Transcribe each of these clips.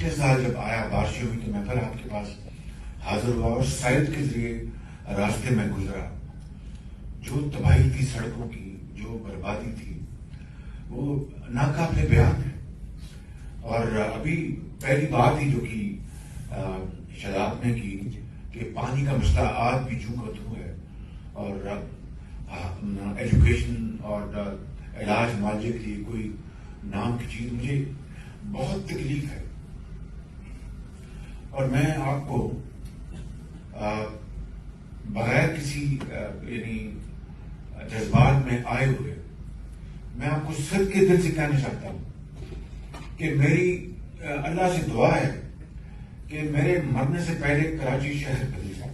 پچھلے سال جب آیا بارشیں ہوئی تو میں پھر آپ کے پاس حاضر ہوا اور سائد کے ذریعے راستے میں گزرا. جو تباہی تھی سڑکوں کی، جو بربادی تھی، وہ ناقابل بیان ہے. اور ابھی پہلی بات ہی جو کی شاداب نے کی کہ پانی کا مسئلہ آج بھی جوں کا توں ہے، اور ایجوکیشن اور علاج معالجے کے لیے کوئی نام کی چیز، مجھے بہت تکلیف ہے. اور میں آپ کو بغیر کسی یعنی جذبات میں آئے ہوئے میں آپ کو صدق کے دل سے کہنا چاہتا ہوں کہ میری اللہ سے دعا ہے کہ میرے مرنے سے پہلے کراچی شہر بدل جائے.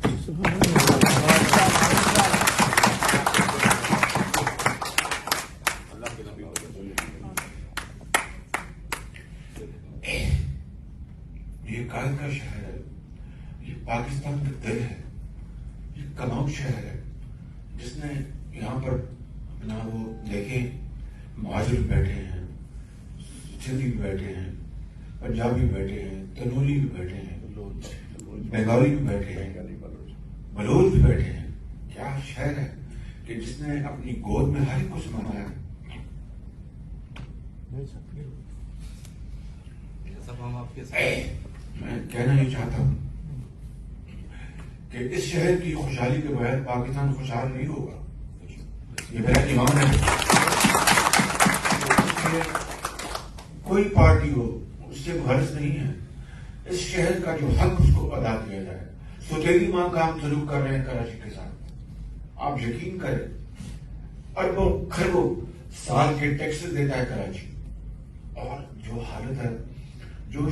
یہ قائد کا شہر ہے، یہ پاکستان کا دل ہے، یہ کماؤ شہر ہے جس نے یہاں پر اپنا وہ دیکھیں مہاجر بھی بیٹھے ہیں، سندھی بھی بیٹھے ہیں، پنجابی بھی بیٹھے ہیں، تنوری بھی بیٹھے ہیں، بنگالی بھی بیٹھے ہیں، بلوچ بھی بیٹھے ہیں. کیا شہر ہے کہ جس نے اپنی گود میں ہر ایک کو سمایا ہے. میں کہنا یہ چاہتا ہوں کہ اس شہر کی خوشحالی کے بغیر پاکستان خوشحال نہیں ہوگا. یہ میرا ایمان ہے. کوئی پارٹی ہو اس سے غرض نہیں ہے اس شہر کا جو حق اس کو ادا کیا جائے. سوتیلی ماں کا ہم سلوک کر رہے ہیں کراچی کے ساتھ. آپ یقین کریں اربوں خربوں سال کے ٹیکسز دیتا ہے کراچی، اور جو حالت ہے، جو